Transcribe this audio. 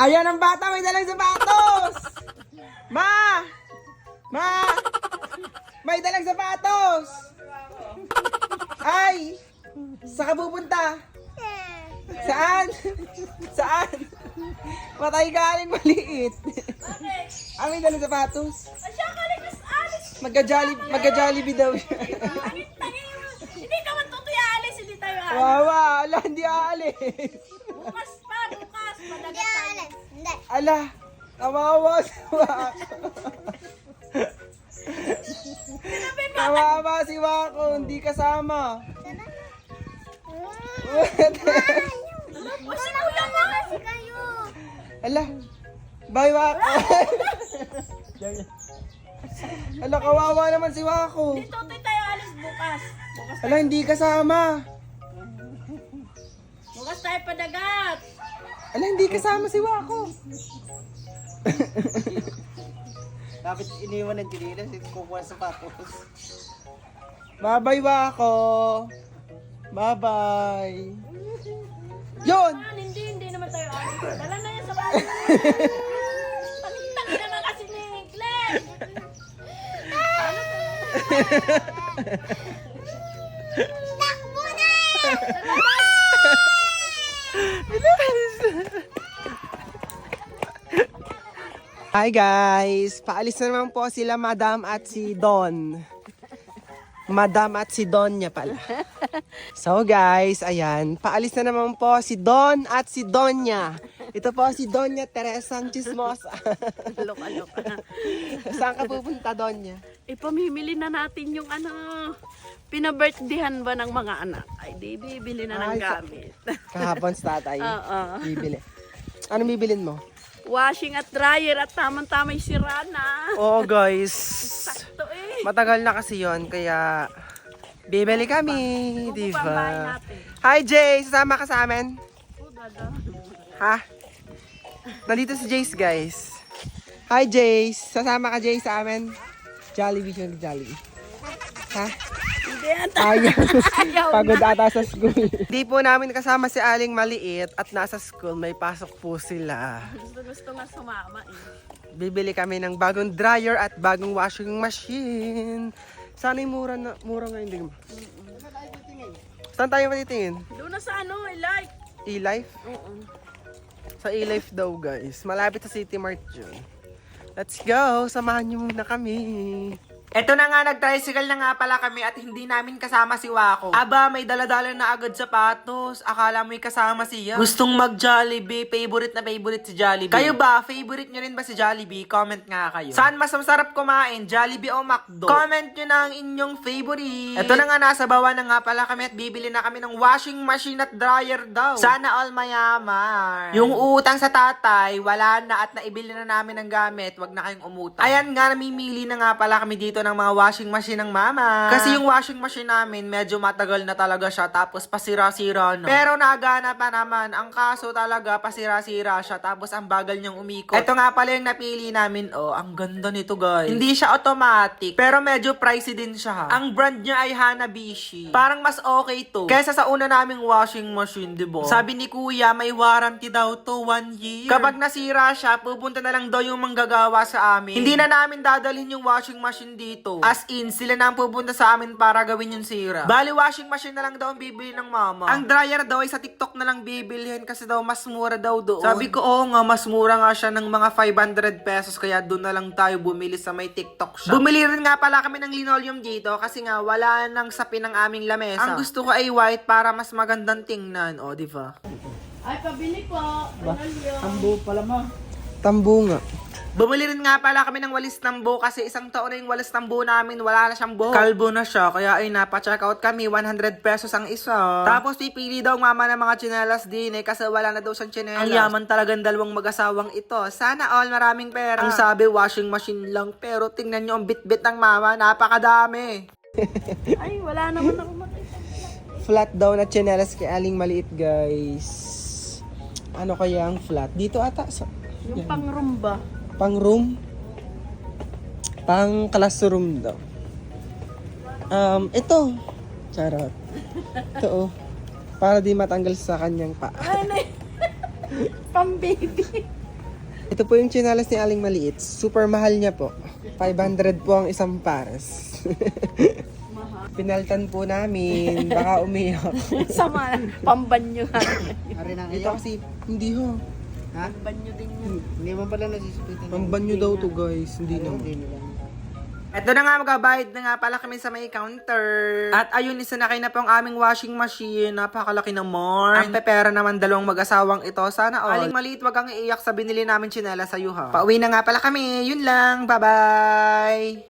Ayan ang bata, may dalang sapatos! Ma! Ma! May dalang sapatos! Ay! Saan ka pupunta? Saan? Saan? Matay galing maliit. Ah, may dalang sapatos. Asya ka rin, mas alis. Magka-Jollibee daw siya. Hindi ka man tutuya alis, hindi tayo alis. Wawa, ala, hindi aalis. Bukas pa, madagat tayo. Ala, kawawa si Wako. Kawawa si Wako, hindi kasama. Ala, bye Wako. Ala, kawawa naman si Wako. Hindi tutoy tayo alis bukas. Ala, hindi kasama. Bukas tayo padagat. Ala, hindi kasama si Wako. Dapat iniwan ng tinila, kukuha sa patos. Bye-bye, Wako. Bye-bye. Yun! Hindi naman tayo alis. Dala na yan sa bahay. Tangin naman kasi ni Glenn. Takbo na! Hi guys! Paalis na naman po sila Madam at si Don. Madam at si Donya pala. So guys, ayan. Paalis na naman po si Don at si Donya. Ito po si Donya Teresa Chismosa. Loka-loka. Saan ka pupunta, Donya? Ipamimili na natin yung pina-birthdayhan ba ng mga anak? Ay, di bibili na ng Ay, gamit. Kahapon sa tatay. Oo. Bibili. Ano bibilin mo? Washing at dryer at tamang-tama yung sira na. Oo guys. Sakto eh. Matagal na kasi yon kaya bibili kami, di Bubuka ang bahay ba? natin. Hi Jay, sasama ka sa amin? Oh, dada. Ha? Nandito si Jace guys. Hi Jace, sasama ka Jace sa amin? Jollibee siya, Jollibee. Ha? Hindi yan. Ayaw. Pagod ata sa school. Di po namin kasama si Aling Maliit at nasa school, may pasok po sila. Gusto nga sumama eh. Bibili kami ng bagong dryer at bagong washing machine. Sana yung mura ngayon, di ba? Saan tayo matitingin? Doon na sa like. E-Life? Oo. Sa E-Life daw guys. Malapit sa City Mart yun. Let's go! Samahan niyo muna kami. Eto na nga, nag-tricycle na nga pala kami at hindi namin kasama si Wako. Aba, may daladala na agad sapatos. Akala mo'y kasama siya. Gustong mag-Jollibee. Favorite na favorite si Jollibee. Kayo ba? Favorite nyo rin ba si Jollibee? Comment nga kayo. Saan mas masarap kumain? Jollibee o McDo? Comment nyo na ang inyong favorite. Eto na nga, nasa bawa na nga pala kami at bibili na kami ng washing machine at dryer daw. Sana all mayaman. Yung utang sa tatay, wala na at naibili na namin ng gamit. Wag na kayong umutang. Ayan nga, namimili na nga pala kami dito ng mga washing machine ng mama. Kasi yung washing machine namin, medyo matagal na talaga siya. Tapos pasira-sira na. Pero nagana pa naman. Ang kaso talaga, pasira-sira siya. Tapos ang bagal niyang umikot. Ito nga pala yung napili namin. Oh, ang ganda nito guys. Hindi siya automatic. Pero medyo pricey din siya. Ang brand niya ay Hanabishi. Parang mas okay to kaysa sa una naming washing machine, diba? Sabi ni kuya, may warranty daw to 1 year. Kapag nasira siya, pupunta na lang daw yung manggagawa sa amin. Hindi na namin dadalhin yung washing machine dito. As in, sila na ang pupunta sa amin para gawin yung sira. Bali, washing machine na lang daw ang bibili ng mama. Ang dryer daw ay sa TikTok na lang bibilihin kasi daw mas mura daw doon. Sabi ko, oo nga, mas mura nga siya ng mga 500 pesos kaya doon na lang tayo bumili sa may TikTok shop. Bumili rin nga pala kami ng linoleum dito kasi nga wala nang sapi ng aming lamesa. Ang gusto ko ay white para mas magandang tingnan. O, di ba? Ay, pabili po. Tambo pala ma. Tambo nga. Bumili rin nga pala kami ng walis tambo kasi isang taon na yung walis tambo namin, wala na siyang buhok. Kalbo na siya, kaya ay napa-check out kami, 100 pesos ang isa. Tapos pipili daw mama ng mga tsinelas din eh, kasi wala na daw siyang tsinelas. Ang yaman talagang dalawang mag-asawang ito. Sana all maraming pera. Ang sabi, washing machine lang, pero tingnan nyo ang bit-bit ng mama, napakadami. Ay, wala naman ako makita. Flat daw na tsinelas kay Aling Maliit guys. Ano kaya ang flat? Dito ata. Yung pang-rumba. Pang room? Pang classroom daw. Ito. Charot. Ito oh. Para di matanggal sa kanyang paa. Ay, Pang-baby. Ito po yung tsinelas ni Aling Maliit. Super mahal niya po. 500 po ang isang pares. Pinaltan po namin. Baka umiyak. Sama na. Pambanyo nga. Ari nang Ito kasi, hindi ho. Ha? Pambanyo din yun. Hindi mo pala nasisipitan. Ang banyo daw to guys. Hindi naman. Hindi nila. Ito na nga, magbabayad na nga pala kami sa may counter. At ayun, isinakay na po ang aming washing machine. Napakalaki naman. Ang pepera naman dalawang mag-asawang ito. Sana all. Aling Maliit, wag kang iiyak sa binili namin tsinelas sa iyo ha. Pauwi na nga pala kami. Yun lang. Bye-bye!